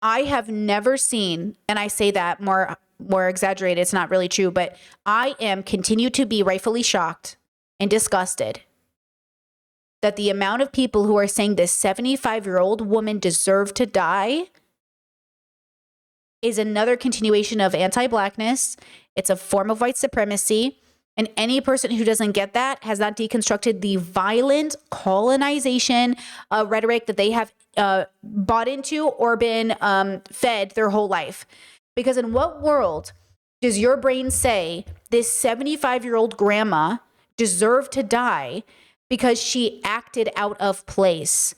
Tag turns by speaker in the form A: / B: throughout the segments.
A: I have never seen, and I say that more exaggerated, it's not really true, but I continue to be rightfully shocked and disgusted that the amount of people who are saying this 75-year-old woman deserved to die is another continuation of anti-Blackness. It's a form of white supremacy. And any person who doesn't get that has not deconstructed the violent colonization rhetoric that they have bought into or been fed their whole life. Because in what world does your brain say this 75-year-old grandma deserved to die because she acted out of place?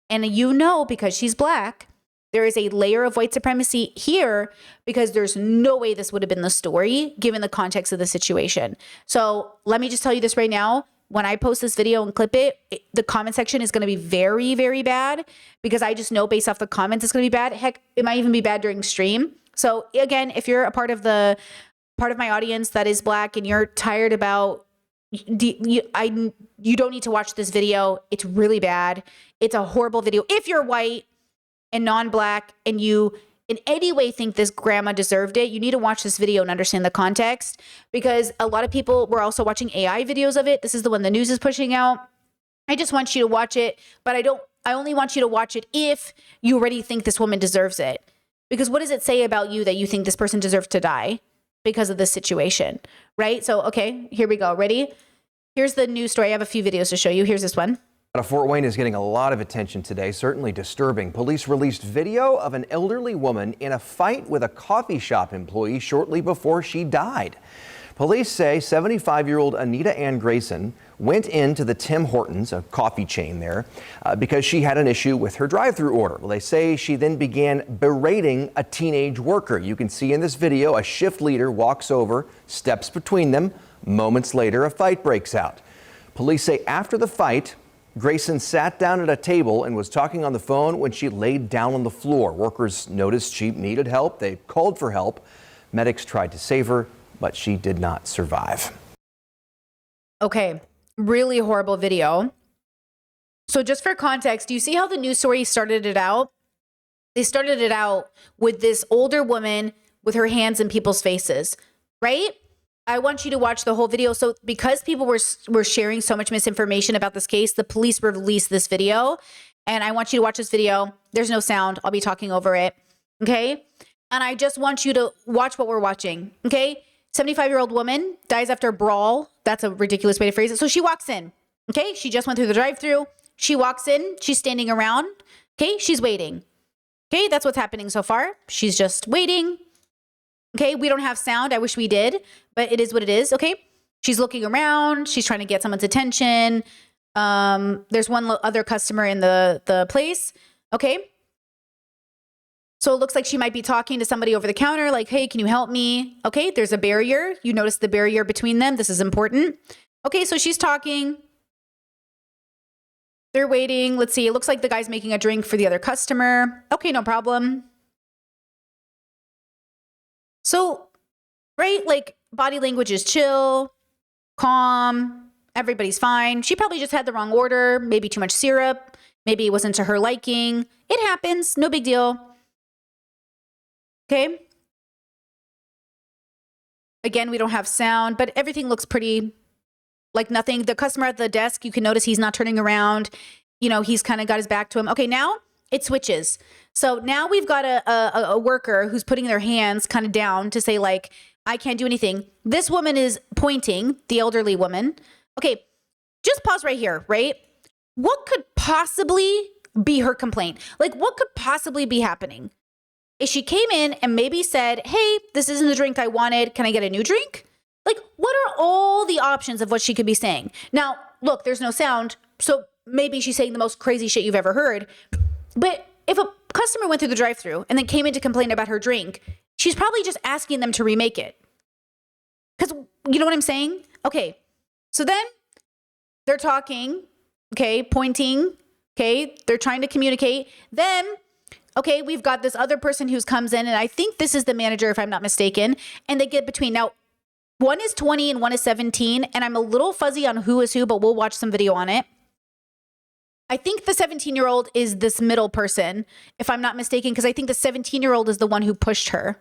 A: And you know, because she's Black, there is a layer of white supremacy here because there's no way this would have been the story given the context of the situation. So let me just tell you this right now. When I post this video and clip it, the comment section is going to be very, very bad because I just know based off the comments it's going to be bad. Heck, it might even be bad during stream. So again, if you're a part of my audience that is Black and you're tired about, you don't need to watch this video. It's really bad. It's a horrible video. If you're white and non-Black and you in any way think this grandma deserved it, you need to watch this video and understand the context, because a lot of people were also watching AI videos of it. This is the one the news is pushing out. I just want you to watch it, but I only want you to watch it if you already think this woman deserves it. Because what does it say about you that you think this person deserves to die because of this situation, right? So, okay, here we go. Ready? Here's the news story. I have a few videos to show you. Here's this one.
B: Fort Wayne is getting a lot of attention today, certainly disturbing. Police released video of an elderly woman in a fight with a coffee shop employee shortly before she died. Police say 75-year-old Anita Ann Grayson went into the Tim Hortons, a coffee chain there, because she had an issue with her drive-through order. Well, they say she then began berating a teenage worker. You can see in this video a shift leader walks over, steps between them. Moments later, a fight breaks out. Police say after the fight, Grayson sat down at a table and was talking on the phone when she laid down on the floor. Workers noticed she needed help. They called for help. Medics tried to save her, but she did not survive.
A: Okay, really horrible video. So just for context, do you see how the news story started it out? They started it out with this older woman with her hands in people's faces, right? I want you to watch the whole video. So because people were sharing so much misinformation about this case, the police released this video. And I want you to watch this video. There's no sound. I'll be talking over it. Okay? And I just want you to watch what we're watching. Okay? 75-year-old woman dies after a brawl. That's a ridiculous way to phrase it. So she walks in. Okay? She just went through the drive-thru. She walks in. She's standing around. Okay? She's waiting. Okay? That's what's happening so far. She's just waiting. Okay, we don't have sound. I wish we did, but it is what it is. Okay, she's looking around. She's trying to get someone's attention. There's one other customer in the place. Okay, so it looks like she might be talking to somebody over the counter, like, "Hey, can you help me?" Okay, there's a barrier. You notice the barrier between them. This is important. Okay, so she's talking. They're waiting. Let's see. It looks like the guy's making a drink for the other customer. Okay, no problem. So, right, like body language is chill, calm, everybody's fine. She probably just had the wrong order, maybe too much syrup, maybe it wasn't to her liking. It happens, no big deal. Okay. Again, we don't have sound, but everything looks pretty like nothing. The customer at the desk, you can notice he's not turning around. You know, he's kind of got his back to him. Okay, now it switches. So now we've got a worker who's putting their hands kind of down to say, like, I can't do anything. This woman is pointing, the elderly woman. Okay, just pause right here, right? What could possibly be her complaint? Like, what could possibly be happening? If she came in and maybe said, "Hey, this isn't the drink I wanted. Can I get a new drink?" Like, what are all the options of what she could be saying? Now, look, there's no sound. So maybe she's saying the most crazy shit you've ever heard. But if a customer went through the drive-thru and then came in to complain about her drink, she's probably just asking them to remake it. Because you know what I'm saying? Okay, so then they're talking, okay, pointing, okay, they're trying to communicate. Then, okay, we've got this other person who comes in, and I think this is the manager, if I'm not mistaken, and they get between. Now, one is 20 and one is 17, and I'm a little fuzzy on who is who, but we'll watch some video on it. I think the 17-year-old is this middle person, if I'm not mistaken, because I think the 17-year-old is the one who pushed her.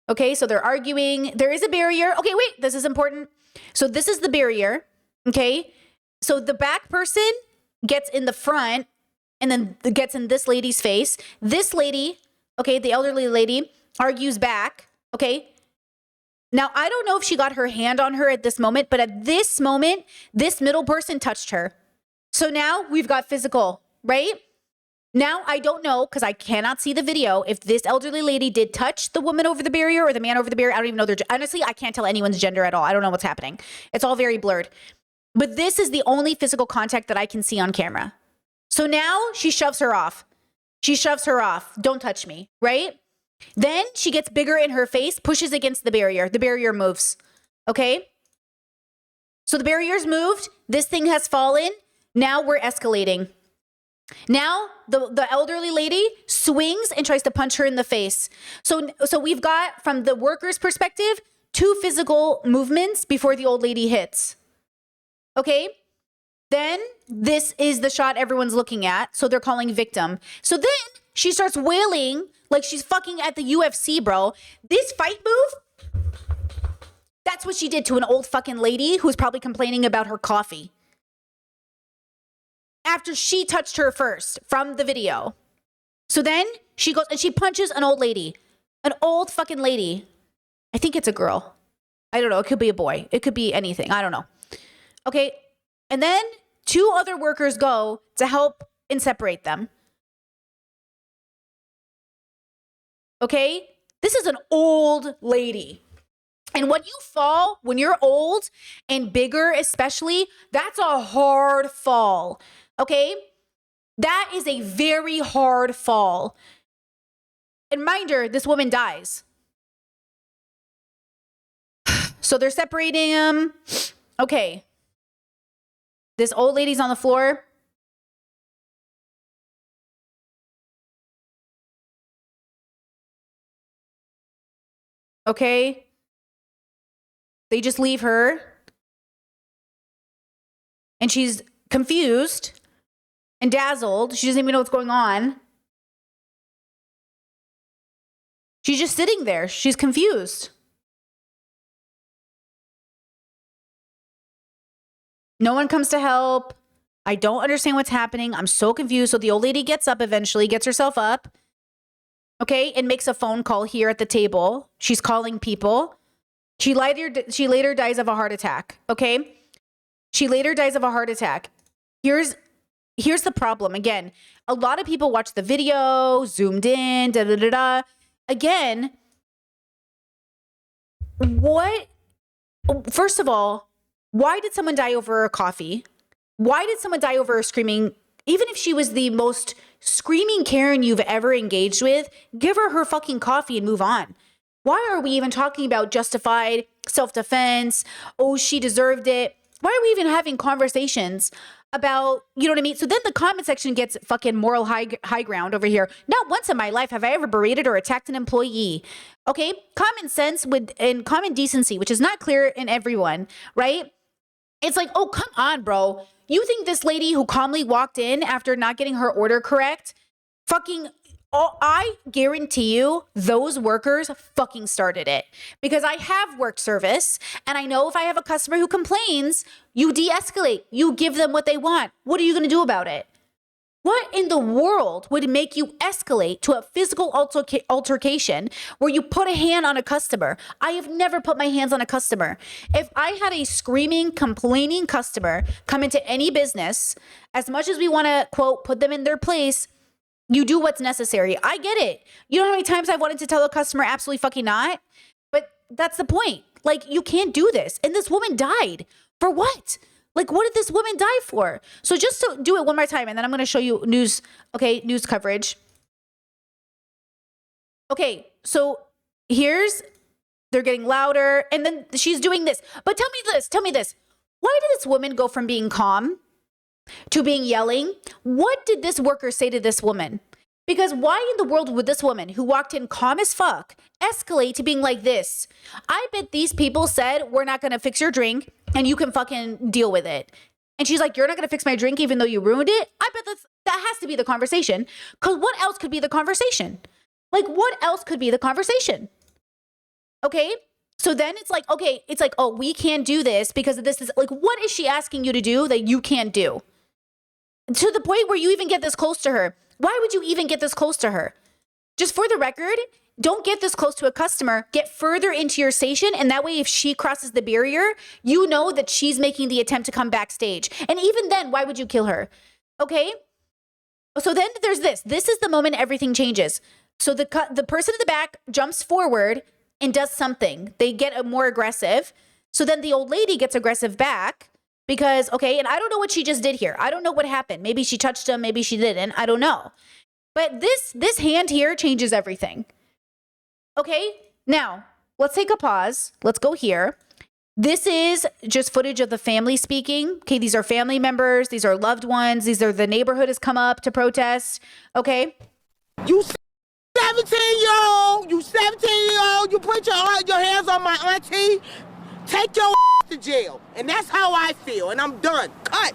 A: Okay, so they're arguing. There is a barrier. Okay, wait, this is important. So this is the barrier, okay? So the back person gets in the front and then gets in this lady's face. This lady, okay, the elderly lady, argues back, okay? Now, I don't know if she got her hand on her at this moment, but at this moment, this middle person touched her. So now we've got physical, right? Now, I don't know, because I cannot see the video, if this elderly lady did touch the woman over the barrier or the man over the barrier. I don't even know honestly, I can't tell anyone's gender at all. I don't know what's happening. It's all very blurred. But this is the only physical contact that I can see on camera. So now she shoves her off. She shoves her off. Don't touch me, right? Then she gets bigger in her face, pushes against the barrier. The barrier moves, okay? So the barrier's moved. This thing has fallen. Now we're escalating. Now the elderly lady swings and tries to punch her in the face. So we've got, from the worker's perspective, 2 physical movements before the old lady hits. Okay? Then this is the shot everyone's looking at. So they're calling victim. So then she starts wailing like she's fucking at the UFC, bro. This fight move, that's what she did to an old fucking lady who's probably complaining about her coffee. After she touched her first from the video. So then she goes and she punches an old lady. An old fucking lady. I think it's a girl. I don't know. It could be a boy. It could be anything. I don't know. Okay. And then 2 other workers go to help and separate them. Okay? This is an old lady. And when you fall, when you're old and bigger especially, that's a hard fall. Okay? That is a very hard fall. And mind you, this woman dies. So they're separating them. Okay. This old lady's on the floor. Okay. They just leave her. And she's confused and dazzled. She doesn't even know what's going on. She's just sitting there. She's confused. No one comes to help. I don't understand what's happening. I'm so confused. So the old lady gets up eventually, gets herself up, okay, and makes a phone call here at the table. She's calling people. She later dies of a heart attack, okay? She later dies of a heart attack. Here's the problem. Again, a lot of people watch the video, zoomed in, da-da-da-da. Again, first of all, why did someone die over a coffee? Why did someone die over a screaming? Even if she was the most screaming Karen you've ever engaged with, give her fucking coffee and move on. Why are we even talking about justified self-defense? Oh, she deserved it. Why are we even having conversations about, you know what I mean? So then the comment section gets fucking moral high ground over here. Not once in my life have I ever berated or attacked an employee. Okay? Common sense and common decency, which is not clear in everyone, right? It's like, oh, come on, bro. You think this lady who calmly walked in after not getting her order correct, I guarantee you those workers fucking started it. Because I have worked service and I know if I have a customer who complains, you de-escalate. You give them what they want. What are you going to do about it? What in the world would make you escalate to a physical altercation where you put a hand on a customer? I have never put my hands on a customer. If I had a screaming, complaining customer come into any business, as much as we want to, quote, put them in their place, you do what's necessary. I get it. You know how many times I've wanted to tell a customer absolutely fucking not? But that's the point. Like, you can't do this. And this woman died. For what? Like, what did this woman die for? So just to do it one more time, and then I'm going to show you news coverage. Okay, so they're getting louder, and then she's doing this. But tell me this. Why did this woman go from being calm to being yelling? What did this worker say to this woman? Because why in the world would this woman, who walked in calm as fuck, escalate to being like this? I bet these people said, we're not going to fix your drink and you can fucking deal with it. And she's like, you're not going to fix my drink even though you ruined it. I bet that has to be the conversation. Because what else could be the conversation? Like, what else could be the conversation? Okay. So then it's like, okay, it's like, oh, we can't do this because of this. Like, what is she asking you to do that you can't do? To the point where you even get this close to her. Why would you even get this close to her? Just for the record, don't get this close to a customer. Get further into your station. And that way, if she crosses the barrier, you know that she's making the attempt to come backstage. And even then, why would you kill her? Okay. So then there's this. This is the moment everything changes. So the person in the back jumps forward and does something. They get more aggressive. So then the old lady gets aggressive back because, okay, and I don't know what she just did here. I don't know what happened. Maybe she touched him. Maybe she didn't. I don't know. But this hand here changes everything. Okay, now let's take a pause. Let's go here. This is just footage of the family speaking. Okay, these are family members. These are loved ones. These are the neighborhood has come up to protest. Okay.
C: You 17-year-old, you put your hands on my auntie, take your to jail. And that's how I feel, and I'm done. Cut.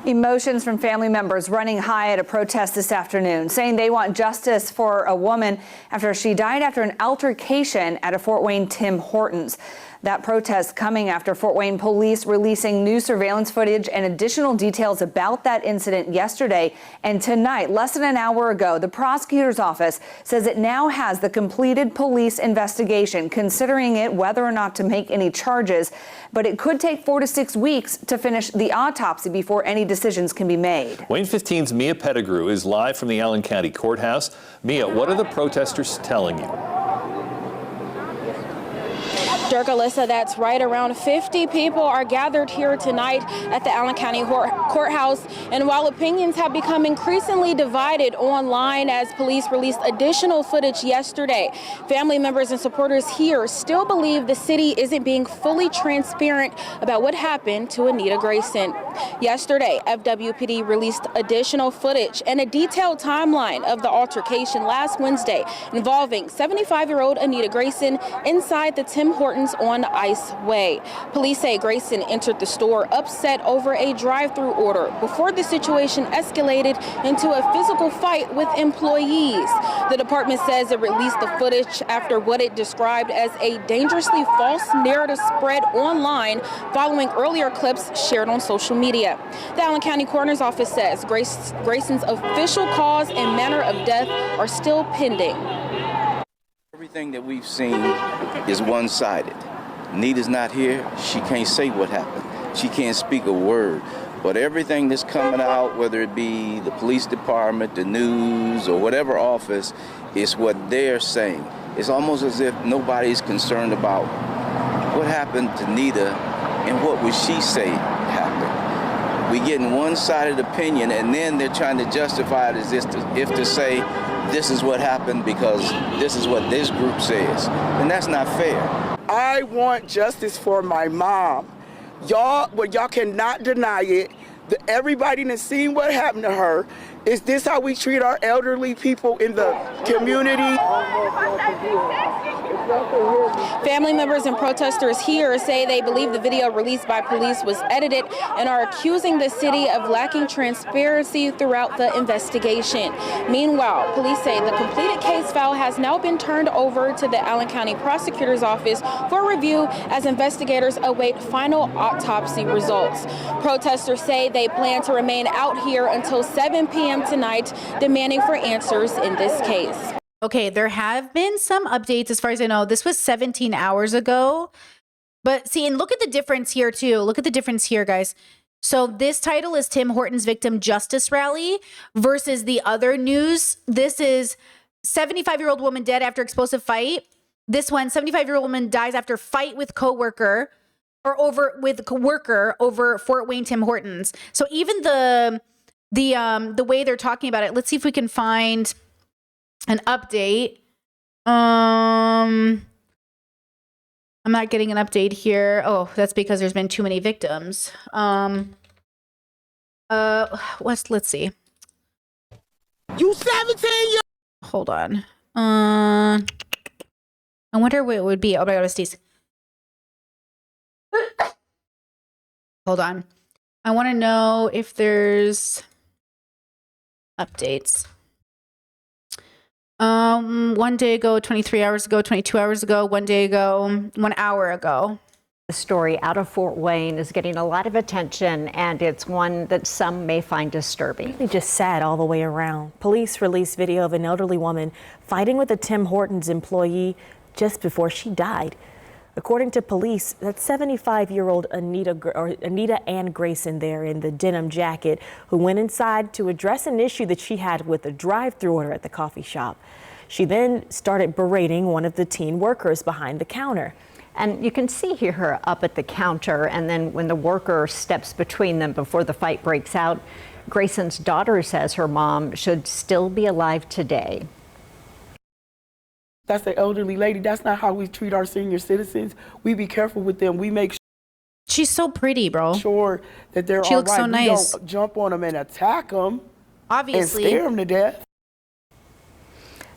D: Emotions from family members running high at a protest this afternoon, saying they want justice for a woman after she died after an altercation at a Fort Wayne Tim Hortons. That protest coming after Fort Wayne police releasing new surveillance footage and additional details about that incident yesterday. And tonight, less than an hour ago, the prosecutor's office says it now has the completed police investigation, considering it whether or not to make any charges. But it could take 4 to 6 weeks to finish the autopsy before any decisions can be made.
E: Wayne 15's Mia Pettigrew is live from the Allen County Courthouse. Mia, what are the protesters telling you?
F: Dirk, Alyssa, that's right. Around 50 people are gathered here tonight at the Allen County Courthouse. And while opinions have become increasingly divided online as police released additional footage yesterday, family members and supporters here still believe the city isn't being fully transparent about what happened to Anita Grayson. Yesterday, FWPD released additional footage and a detailed timeline of the altercation last Wednesday involving 75-year-old Anita Grayson inside the Tim Hortons on Ice Way. Police say Grayson entered the store upset over a drive-through order before the situation escalated into a physical fight with employees. The department says it released the footage after what it described as a dangerously false narrative spread online following earlier clips shared on social media. The Allen County Coroner's Office says Grayson's official cause and manner of death are still pending.
G: Everything that we've seen is one-sided. Nita's not here. She can't say what happened. She can't speak a word. But everything that's coming out, whether it be the police department, the news, or whatever office, is what they're saying. It's almost as if nobody's concerned about what happened to Nita and what would she say happened. We getting one-sided opinion, and then they're trying to justify it as if to say this is what happened because this is what this group says. And that's not fair.
C: I want justice for my mom. Y'all cannot deny it. Everybody that's seen what happened to her. Is this how we treat our elderly people in the community?
F: Family members and protesters here say they believe the video released by police was edited and are accusing the city of lacking transparency throughout the investigation. Meanwhile, police say the completed case file has now been turned over to the Allen County Prosecutor's Office for review as investigators await final autopsy results. Protesters say they plan to remain out here until 7 p.m. tonight, demanding for answers in this case.
A: Okay, there have been some updates as far as I know. This was 17 hours ago. But see, and look at the difference here too. Look at the difference here, guys. So this title is Tim Hortons Victim Justice Rally versus the other news. This is 75-year-old woman dead after explosive fight. This one, 75-year-old woman dies after fight with coworker or over Fort Wayne Tim Hortons. So even the way they're talking about it, let's see if we can find an update. I'm not getting an update here. Oh, that's because there's been too many victims. Let's see.
C: You 17
A: Hold on. I wonder what it would be. Oh my God, Steve. Hold on. I want to know if there's updates. 1 day ago, 23 hours ago, 22 hours ago, 1 day ago, 1 hour ago.
H: The story out of Fort Wayne is getting a lot of attention, and it's one that some may find disturbing.
I: It's just sad all the way around. Police released video of an elderly woman fighting with a Tim Hortons employee just before she died. According to police, that 75-year-old Anita Ann Grayson there in the denim jacket, who went inside to address an issue that she had with a drive-thru order at the coffee shop. She then started berating one of the teen workers behind the counter.
H: And you can see her up at the counter, and then when the worker steps between them before the fight breaks out, Grayson's daughter says her mom should still be alive today.
C: That's an elderly lady. That's not how we treat our senior citizens. We be careful with them. We make
A: She's so pretty, bro.
C: sure that they're
A: She
C: all
A: looks
C: right.
A: so nice.
C: We don't jump on them and attack them
A: Obviously.
C: and scare them to death.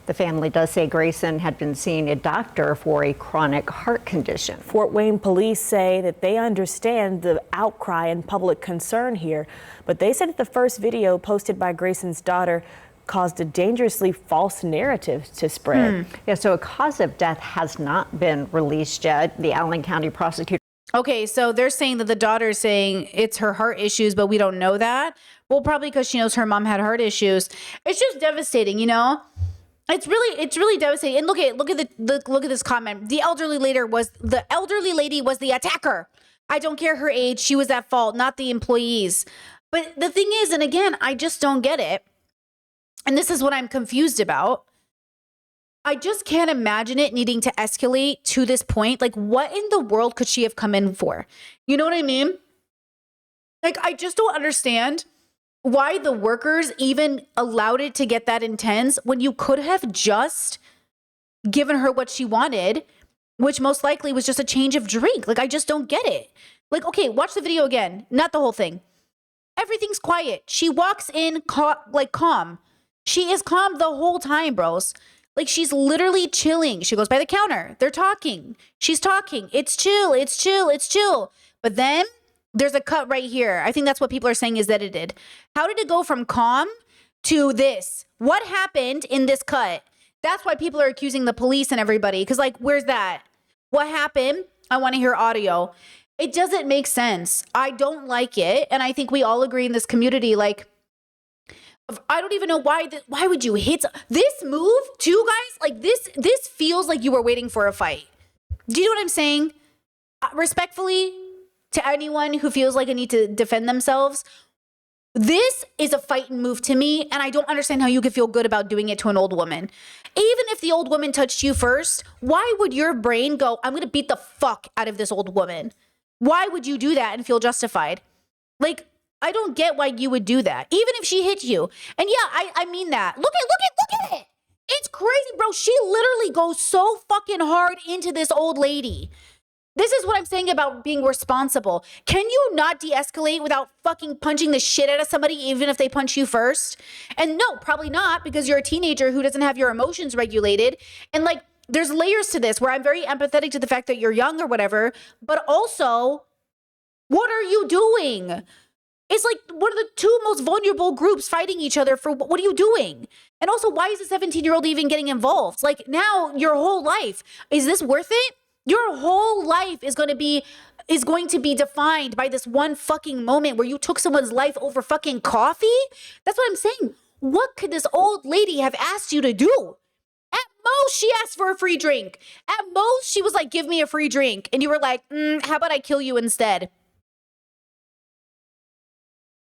H: The family does say Grayson had been seeing a doctor for a chronic heart condition.
I: Fort Wayne police say that they understand the outcry and public concern here, but they said that the first video posted by Grayson's daughter caused a dangerously false narrative to spread.
H: Yeah, so a cause of death has not been released yet. The Allen County prosecutor.
A: Okay, so they're saying that the daughter's saying it's her heart issues, but we don't know that. Well, probably because she knows her mom had heart issues. It's just devastating, you know? It's really devastating. And look at this comment. The elderly lady was the attacker. I don't care her age. She was at fault, not the employees. But the thing is, and again, I just don't get it. And this is what I'm confused about. I just can't imagine it needing to escalate to this point. Like, what in the world could she have come in for? You know what I mean? Like, I just don't understand why the workers even allowed it to get that intense when you could have just given her what she wanted, which most likely was just a change of drink. Like, I just don't get it. Like, okay, watch the video again. Not the whole thing. Everything's quiet. She walks in calm. She is calm the whole time, bros. Like, she's literally chilling. She goes by the counter. They're talking. She's talking. It's chill. It's chill. It's chill. But then there's a cut right here. I think that's what people are saying is edited. How did it go from calm to this? What happened in this cut? That's why people are accusing the police and everybody. Because, like, where's that? What happened? I want to hear audio. It doesn't make sense. I don't like it. And I think we all agree in this community, like, I don't even know why would you hit this move too, guys? Like, this feels like you were waiting for a fight. Do you know what I'm saying? Respectfully to anyone who feels like a need to defend themselves, this is a fighting move to me, and I don't understand how you could feel good about doing it to an old woman. Even if the old woman touched you first, why would your brain go, I'm going to beat the fuck out of this old woman? Why would you do that and feel justified? Like, I don't get why you would do that, even if she hit you. And yeah, I mean that. Look at it. It's crazy, bro. She literally goes so fucking hard into this old lady. This is what I'm saying about being responsible. Can you not de-escalate without fucking punching the shit out of somebody, even if they punch you first? And no, probably not, because you're a teenager who doesn't have your emotions regulated. And like, there's layers to this where I'm very empathetic to the fact that you're young or whatever, but also, what are you doing? It's like one of the two most vulnerable groups fighting each other for what are you doing? And also, why is a 17-year-old even getting involved? Like, now your whole life, is this worth it? Your whole life is going to be defined by this one fucking moment where you took someone's life over fucking coffee? That's what I'm saying. What could this old lady have asked you to do? At most, she asked for a free drink. At most, she was like, give me a free drink. And you were like, how about I kill you instead?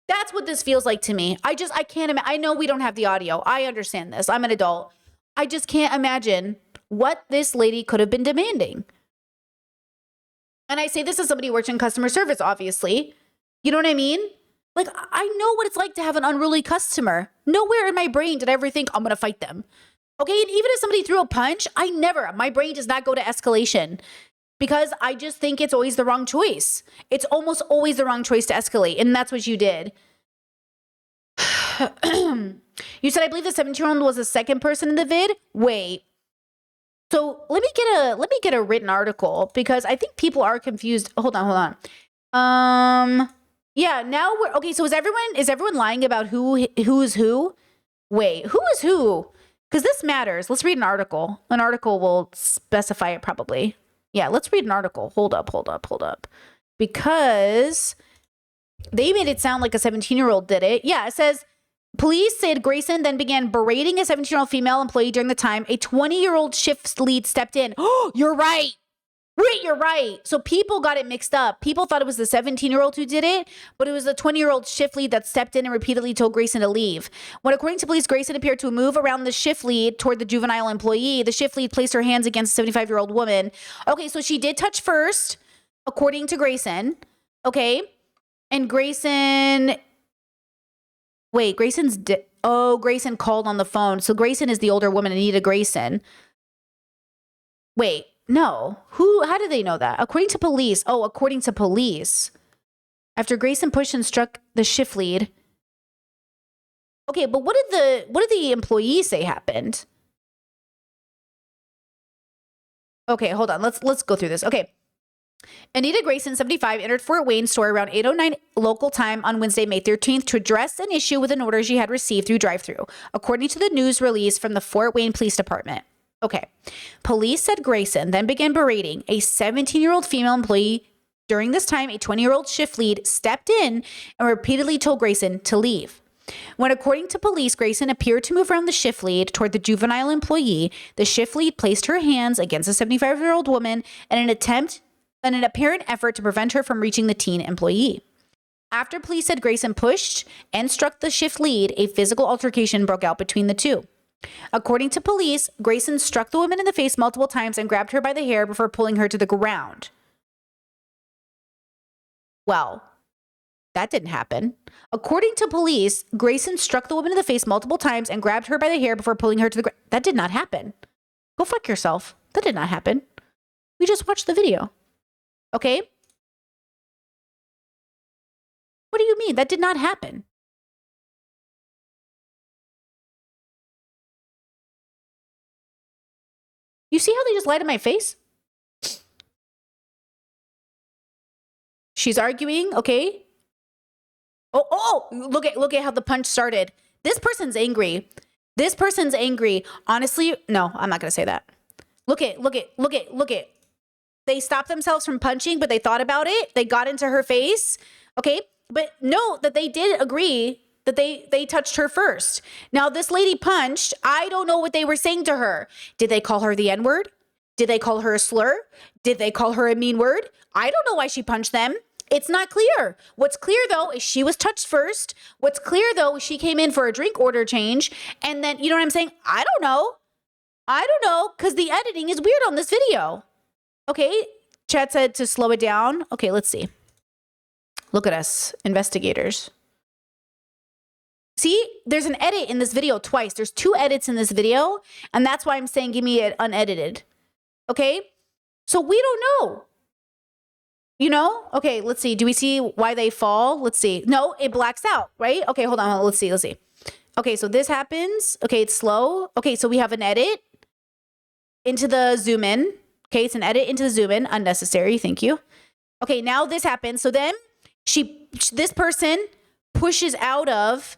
A: That's what this feels like to me. I can't imagine. I know we don't have the audio. I understand this. I'm an adult. I just can't imagine what this lady could have been demanding. And I say this as somebody who works in customer service, obviously. You know what I mean? Like, I know what it's like to have an unruly customer. Nowhere in my brain did I ever think I'm going to fight them. Okay, and even if somebody threw a punch, my brain does not go to escalation. Because I just think it's always the wrong choice. It's almost always the wrong choice to escalate. And that's what you did. You said, I believe the 17-year-old was the second person in the vid. Wait. So let me get a written article because I think people are confused. Hold on. Yeah, now we're okay. So is everyone lying about who's who? Wait, who is who? Because this matters. Let's read an article. An article will specify it probably. Yeah, let's read an article. Hold up. Because they made it sound like a 17-year-old did it. Yeah, it says police said Grayson then began berating a 17-year-old female employee during the time a 20-year-old shift lead stepped in. Oh, you're right. Wait, you're right. So people got it mixed up. People thought it was the 17-year-old who did it, but it was the 20-year-old shift lead that stepped in and repeatedly told Grayson to leave. When, according to police, Grayson appeared to move around the shift lead toward the juvenile employee, the shift lead placed her hands against a 75-year-old woman. Okay, so she did touch first, according to Grayson. Okay, and Grayson... Wait, Grayson called on the phone. So Grayson is the older woman, Anita Grayson. Wait. No. How do they know that? According to police. After Grayson pushed and struck the shift lead. Okay, but what did the employee say happened? Okay, hold on. Let's go through this. Okay. Anita Grayson, 75, entered Fort Wayne store around 8:09 local time on Wednesday, May 13th to address an issue with an order she had received through drive-thru, according to the news release from the Fort Wayne Police Department. Okay. Police said Grayson then began berating a 17-year-old female employee. During this time, a 20-year-old shift lead stepped in and repeatedly told Grayson to leave. When, according to police, Grayson appeared to move around the shift lead toward the juvenile employee, the shift lead placed her hands against a 75-year-old woman in an apparent effort to prevent her from reaching the teen employee. After police said Grayson pushed and struck the shift lead, a physical altercation broke out between the two. According to police, Grayson struck the woman in the face multiple times and grabbed her by the hair before pulling her to the ground. Well, that didn't happen. According to police, Grayson struck the woman in the face multiple times and grabbed her by the hair before pulling her to the ground. That did not happen. Go fuck yourself. That did not happen. We just watched the video. Okay? What do you mean? That did not happen. You see how they just lied in my face? She's arguing, okay? Oh, look at how the punch started. This person's angry. Honestly, no, I'm not going to say that. Look at. They stopped themselves from punching, but they thought about it. They got into her face. Okay? But note that they did agree that they touched her first. Now, this lady punched. I don't know what they were saying to her. Did they call her the N-word? Did they call her a slur? Did they call her a mean word? I don't know why she punched them. It's not clear. What's clear, though, is she was touched first. What's clear, though, is she came in for a drink order change. And then, you know what I'm saying? I don't know, because the editing is weird on this video. Okay, chat said to slow it down. Okay, let's see. Look at us, investigators. See, there's an edit in this video twice. There's 2 edits in this video, and that's why I'm saying give me it unedited. Okay, so we don't know. You know? Okay, let's see. Do we see why they fall? Let's see. No, it blacks out, right? Okay, hold on. Let's see. Okay, so this happens. Okay, it's slow. Okay, so we have an edit into the zoom in. Okay, it's an edit into the zoom in. Unnecessary. Thank you. Okay, now this happens. So then this person pushes out of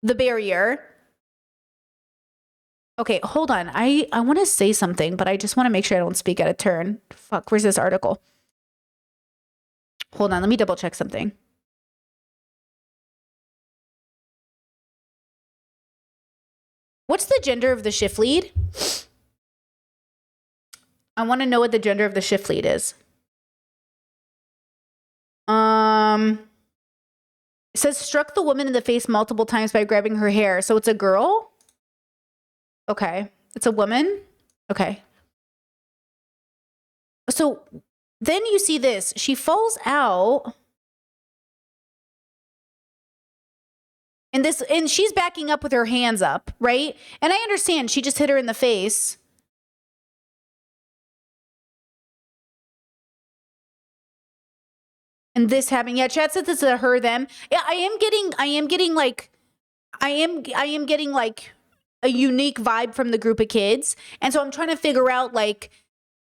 A: the barrier. Okay, hold on. I want to say something, but I just want to make sure I don't speak out of turn. Fuck, where's this article? Hold on, let me double check something. What's the gender of the shift lead? I want to know what the gender of the shift lead is. It says struck the woman in the face multiple times by grabbing her hair. So it's a girl? Okay. It's a woman? Okay. So then you see this. She falls out. And she's backing up with her hands up, right? And I understand she just hit her in the face. And this happening. Yeah, chat said this is a her, them. Yeah, I am getting like a unique vibe from the group of kids. And so I'm trying to figure out like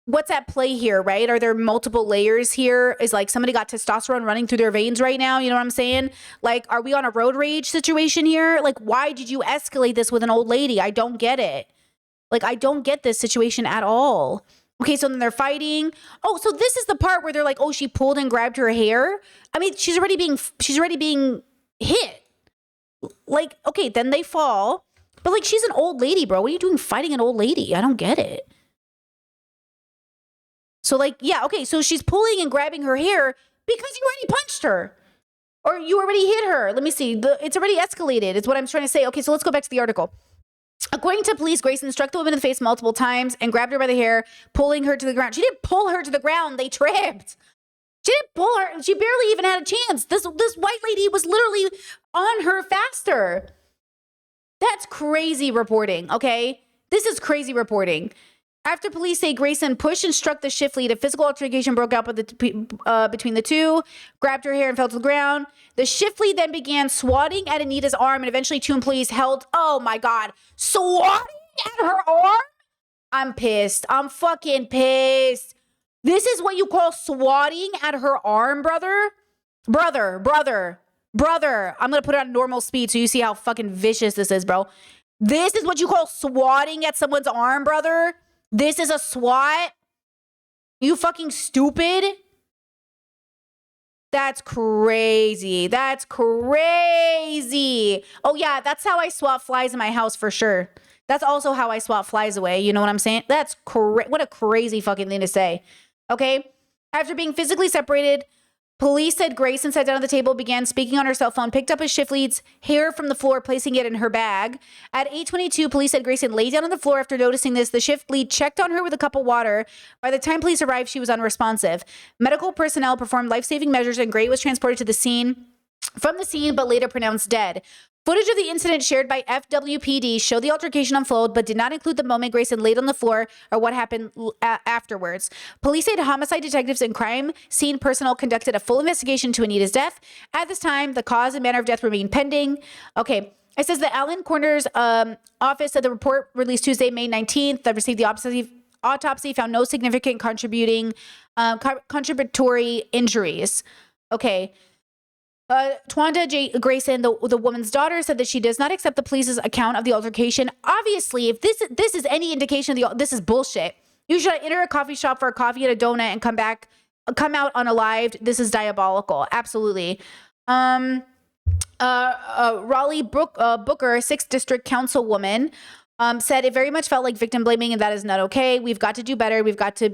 A: what's at play here, right? Are there multiple layers here? Is like somebody got testosterone running through their veins right now? You know what I'm saying? Like, are we on a road rage situation here? Like, why did you escalate this with an old lady? I don't get it. Like, I don't get this situation at all. Okay, so then they're fighting. Oh, so this is the part where they're like, oh, she pulled and grabbed her hair. I mean, she's already being hit. Like, okay, then they fall. But like, she's an old lady, bro. What are you doing fighting an old lady? I don't get it. So like, yeah, okay, so she's pulling and grabbing her hair because you already punched her. Or you already hit her. Let me see. It's already escalated. It's what I'm trying to say. Okay, so let's go back to the article. According to police, Grayson struck the woman in the face multiple times and grabbed her by the hair, pulling her to the ground. She didn't pull her to the ground. They tripped. She didn't pull her. She barely even had a chance. This white lady was literally on her faster. That's crazy reporting, okay? This is crazy reporting. After police say Grayson pushed and struck the shift lead, a physical altercation broke out between the two, grabbed her hair and fell to the ground. The shift lead then began swatting at Anita's arm, and eventually 2 employees held, oh my God, swatting at her arm? I'm pissed. I'm fucking pissed. This is what you call swatting at her arm, brother? Brother. I'm going to put it on normal speed so you see how fucking vicious this is, bro. This is what you call swatting at someone's arm, brother? This is a SWAT? You fucking stupid? That's crazy. That's crazy. Oh yeah, that's how I swat flies in my house for sure. That's also how I swat flies away. You know what I'm saying? That's what a crazy fucking thing to say. Okay? After being physically separated, police said Grayson sat down at the table, began speaking on her cell phone, picked up his shift lead's hair from the floor, placing it in her bag. At 8:22, police said Grayson lay down on the floor after noticing this. The shift lead checked on her with a cup of water. By the time police arrived, she was unresponsive. Medical personnel performed life-saving measures and Gray was transported to the scene, but later pronounced dead. Footage of the incident shared by FWPD showed the altercation unfold, but did not include the moment Grayson laid on the floor or what happened afterwards. Police said homicide detectives and crime scene personnel conducted a full investigation to Anita's death. At this time, the cause and manner of death remain pending. Okay. It says the Allen Coroner's office said the report released Tuesday, May 19th, that received the autopsy found no significant contributory injuries. Okay. Twanda J. Grayson, the woman's daughter, said that she does not accept the police's account of the altercation. Obviously, if this is any indication of this is bullshit. You should enter a coffee shop for a coffee and a donut and come out unalived. This is diabolical. Absolutely. Raleigh Booker, 6th District Councilwoman, said it very much felt like victim blaming, and that is not okay. We've got to do better. We've got to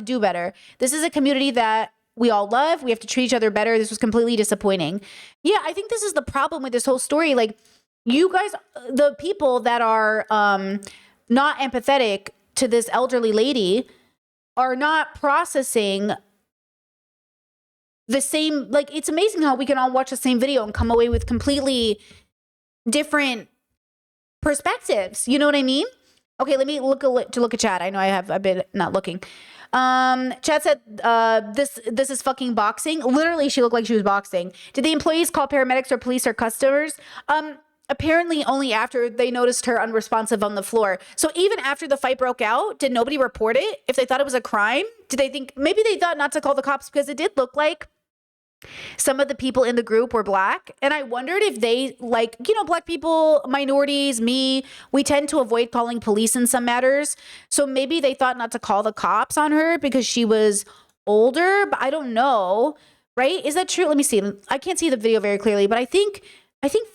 A: do better. This is a community that we all love. We have to treat each other better. This was completely disappointing. Yeah, I think this is the problem with this whole story. Like, you guys, the people that are not empathetic to this elderly lady are not processing the same. Like, it's amazing how we can all watch the same video and come away with completely different perspectives. You know what I mean? Okay, let me look at chat. I know I've been not looking. Chat said, this is fucking boxing. Literally, she looked like she was boxing. Did the employees call paramedics or police or customers? Apparently only after they noticed her unresponsive on the floor. So even after the fight broke out, did nobody report it? If they thought it was a crime, did they think, maybe they thought not to call the cops because it did look like some of the people in the group were black. And I wondered if they, like, you know, black people, minorities, me, we tend to avoid calling police in some matters. So maybe they thought not to call the cops on her because she was older, but I don't know. Right? Is that true? Let me see. I can't see the video very clearly, but I think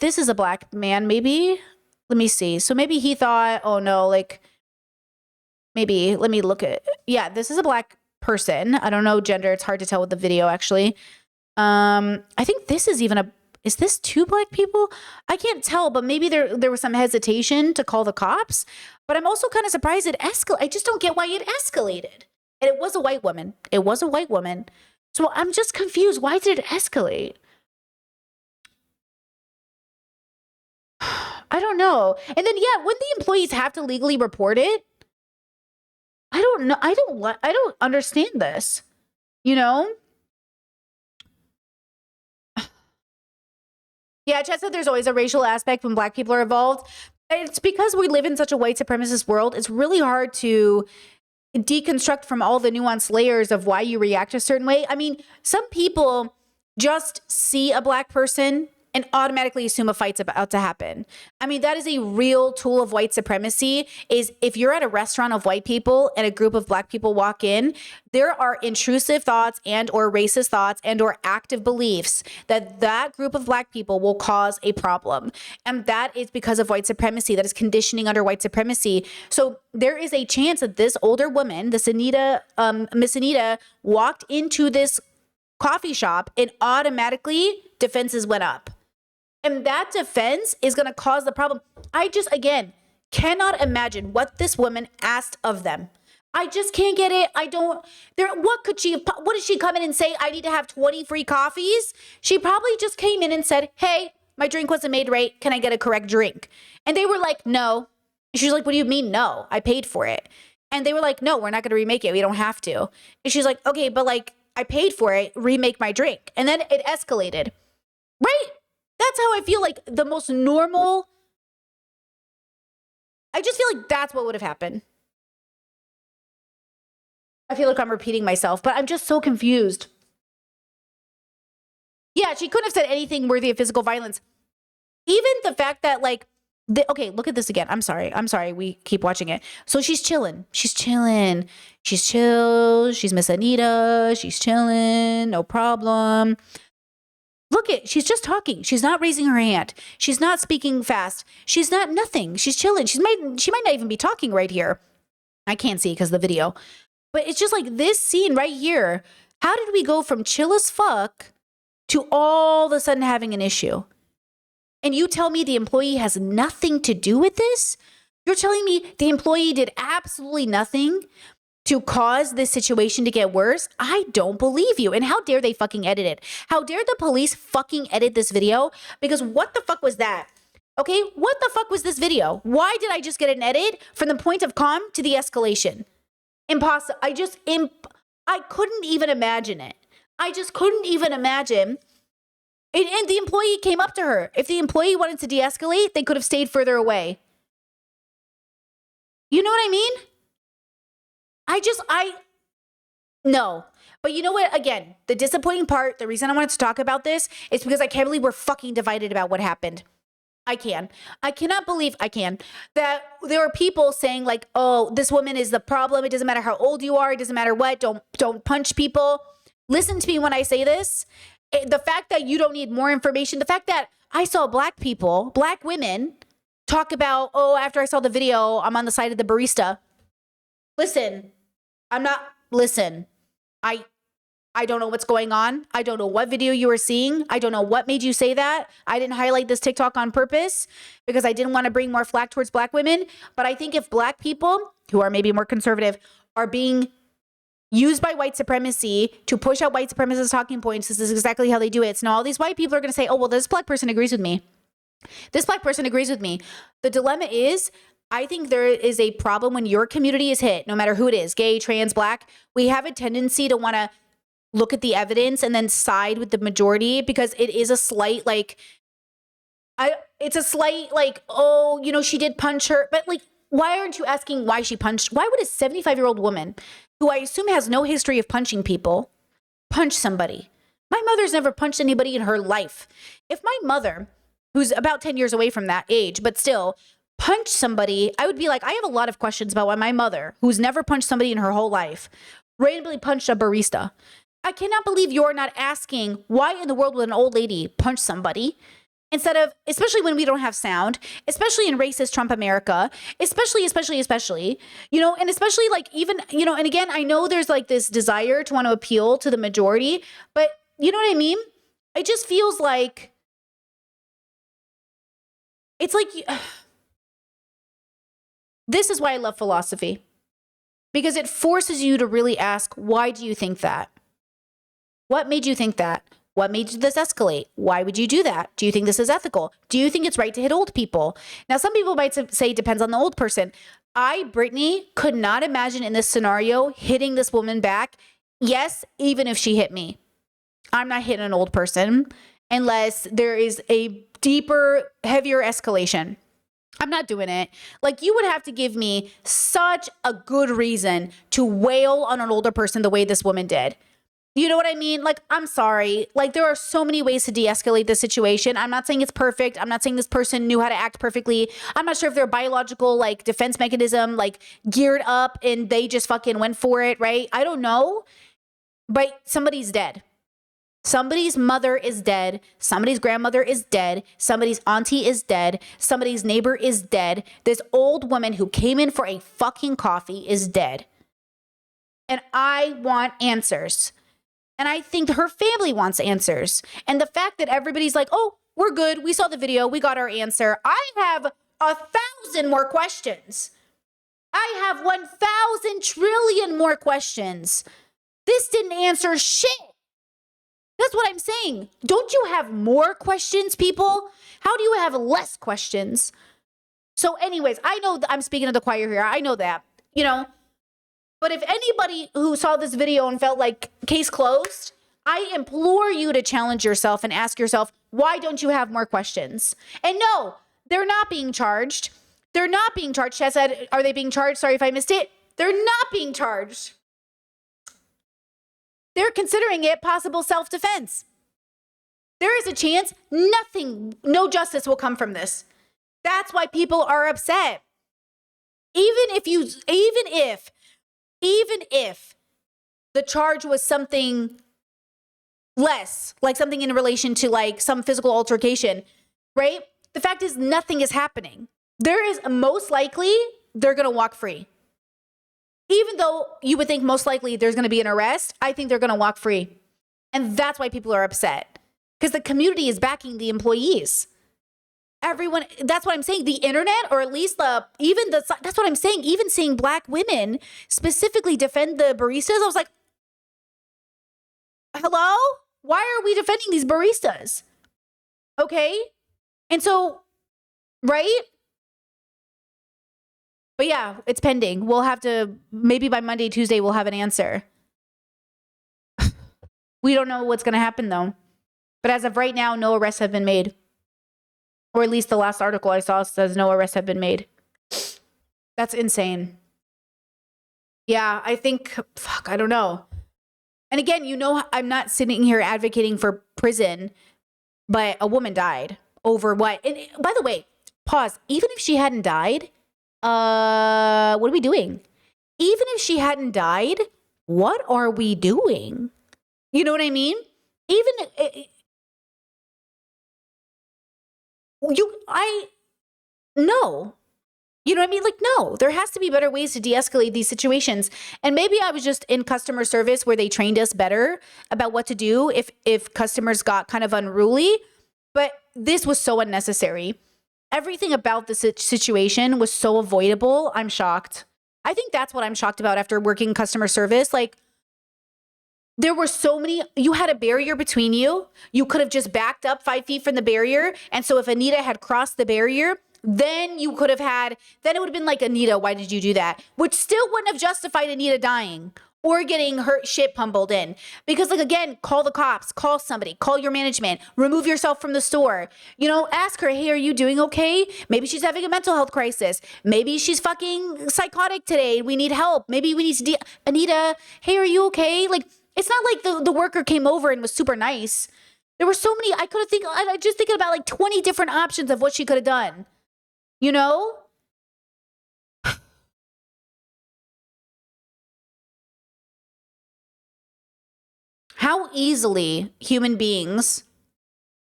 A: this is a black man, maybe. Let me see. So maybe he thought, oh no, like, maybe, let me look at, yeah, this is a black person. I don't know gender. It's hard to tell with the video, actually. I think this is even is this 2 black people? I can't tell, but maybe there was some hesitation to call the cops. But I'm also kind of surprised it escalated. I just don't get why it escalated. And it was a white woman. So I'm just confused. Why did it escalate? I don't know. And then, yeah, wouldn't the employees have to legally report it? I don't know. I don't understand this, you know? Yeah, Chet said there's always a racial aspect when black people are involved. It's because we live in such a white supremacist world. It's really hard to deconstruct from all the nuanced layers of why you react a certain way. I mean, some people just see a black person and automatically assume a fight's about to happen. I mean, that is a real tool of white supremacy, is if you're at a restaurant of white people and a group of black people walk in, there are intrusive thoughts and or racist thoughts and or active beliefs that that group of black people will cause a problem. And that is because of white supremacy. That is conditioning under white supremacy. So there is a chance that this older woman, this Miss Anita, walked into this coffee shop and automatically defenses went up. And that defense is going to cause the problem. I just, again, cannot imagine what this woman asked of them. I just can't get it. What did she come in and say? I need to have 20 free coffees. She probably just came in and said, hey, my drink wasn't made right. Can I get a correct drink? And they were like, no. She's like, what do you mean? No, I paid for it. And they were like, no, we're not going to remake it. We don't have to. And she's like, okay, but like, I paid for it. Remake my drink. And then it escalated. Right? That's how I feel like the most normal. I just feel like that's what would have happened. I feel like I'm repeating myself, but I'm just so confused. Yeah, she couldn't have said anything worthy of physical violence. Even the fact that like, okay, look at this again. I'm sorry. We keep watching it. So she's chilling. She's chill. She's Miss Anita. She's chilling. No problem. Look she's just talking. She's not raising her hand. She's not speaking fast. She's not nothing. She's chilling. She might not even be talking right here. I can't see because of the video. But it's just like this scene right here. How did we go from chill as fuck to all of a sudden having an issue? And you tell me the employee has nothing to do with this? You're telling me the employee did absolutely nothing to cause this situation to get worse? I don't believe you. And how dare they fucking edit it? How dare the police fucking edit this video? Because what the fuck was that? Okay, what the fuck was this video? Why did I just get an edit from the point of calm to the escalation? Impossible. I couldn't even imagine it. I just couldn't even imagine. And the employee came up to her. If the employee wanted to de-escalate, they could have stayed further away. You know what I mean? No. But you know what? Again, the disappointing part, the reason I wanted to talk about this is because I can't believe we're fucking divided about what happened. I cannot believe that there are people saying like, oh, this woman is the problem. It doesn't matter how old you are. It doesn't matter what. Don't punch people. Listen to me when I say this. The fact that you don't need more information, the fact that I saw black women talk about, oh, after I saw the video, I'm on the side of the barista. Listen, I don't know what's going on. I don't know what video you were seeing. I don't know what made you say that. I didn't highlight this TikTok on purpose because I didn't want to bring more flack towards black women. But I think if black people who are maybe more conservative are being used by white supremacy to push out white supremacist talking points, this is exactly how they do it. It's now all these white people are going to say, oh, well, this black person agrees with me. This black person agrees with me. The dilemma is, I think there is a problem when your community is hit, no matter who it is, gay, trans, black. We have a tendency to want to look at the evidence and then side with the majority because it is a slight like, oh, you know, she did punch her. But like, why aren't you asking why she punched? Why would a 75-year-old woman, who I assume has no history of punching people, punch somebody? My mother's never punched anybody in her life. If my mother, who's about 10 years away from that age, but still punched somebody, I would be like, I have a lot of questions about why my mother, who's never punched somebody in her whole life, randomly punched a barista. I cannot believe you're not asking why in the world would an old lady punch somebody instead of, especially when we don't have sound, especially in racist Trump America, especially, you know, and especially like even, you know, and again, I know there's like this desire to want to appeal to the majority, but you know what I mean? It just feels like, it's like, this is why I love philosophy, because it forces you to really ask, why do you think that? What made you think that? What made this escalate? Why would you do that? Do you think this is ethical? Do you think it's right to hit old people? Now, some people might say it depends on the old person. Brittany, could not imagine in this scenario hitting this woman back. Yes, even if she hit me. I'm not hitting an old person unless there is a deeper, heavier escalation. I'm not doing it. Like, you would have to give me such a good reason to wail on an older person the way this woman did. You know what I mean? Like, I'm sorry. Like, there are so many ways to de-escalate this situation. I'm not saying it's perfect. I'm not saying this person knew how to act perfectly. I'm not sure if their biological, like, defense mechanism, like, geared up and they just fucking went for it, right? I don't know. But somebody's dead. Somebody's mother is dead. Somebody's grandmother is dead. Somebody's auntie is dead. Somebody's neighbor is dead. This old woman who came in for a fucking coffee is dead. And I want answers. And I think her family wants answers. And the fact that everybody's like, oh, we're good. We saw the video. We got our answer. I have 1,000 more questions. I have 1,000 trillion more questions. This didn't answer shit. That's what I'm saying. Don't you have more questions, people? How do you have less questions? So anyways, I know I'm speaking to the choir here. I know that, you know. But if anybody who saw this video and felt like case closed, I implore you to challenge yourself and ask yourself, why don't you have more questions? And no, they're not being charged. They're not being charged. Chad said, are they being charged? Sorry if I missed it. They're not being charged. They're considering it possible self-defense. There is a chance no justice will come from this. That's why people are upset. Even if the charge was something less, like something in relation to like some physical altercation, right? The fact is nothing is happening. There is most likely they're going to walk free. Even though you would think most likely there's going to be an arrest, I think they're going to walk free. And that's why people are upset. Because the community is backing the employees. Everyone, that's what I'm saying. The internet, or at least that's what I'm saying. Even seeing Black women specifically defend the baristas, I was like, hello? Why are we defending these baristas? Okay. And so, right? But yeah, it's pending. We'll have to, maybe by Monday, Tuesday, we'll have an answer. We don't know what's going to happen though. But as of right now, no arrests have been made. Or at least the last article I saw says no arrests have been made. That's insane. Yeah, I think, I don't know. And again, you know, I'm not sitting here advocating for prison, but a woman died over what? And by the way, pause. Even if she hadn't died, what are we doing? Even if she hadn't died, what are we doing? You know what I mean? No. You know what I mean? Like, no, there has to be better ways to de-escalate these situations. And maybe I was just in customer service where they trained us better about what to do if customers got kind of unruly. But this was so unnecessary. Everything about the situation was so avoidable. I'm shocked. I think that's what I'm shocked about after working customer service. Like, there were so many, you had a barrier between you. You could have just backed up 5 feet from the barrier. And so if Anita had crossed the barrier, then it would have been like, Anita, why did you do that? Which still wouldn't have justified Anita dying or getting her shit pummeled in. Because, like, again, call the cops, call somebody, call your management, remove yourself from the store. You know, ask her, hey, are you doing okay? Maybe she's having a mental health crisis. Maybe she's fucking psychotic today. We need help. Maybe we need to, Anita, hey, are you okay? Like, it's not like the worker came over and was super nice. There were so many, I just thinking about like 20 different options of what she could have done. You know? How easily human beings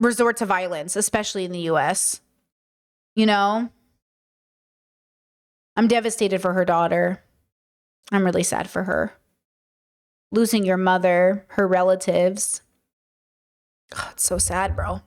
A: resort to violence, especially in the US. You know? I'm devastated for her daughter. I'm really sad for her. Losing your mother, her relatives. God, it's so sad, bro.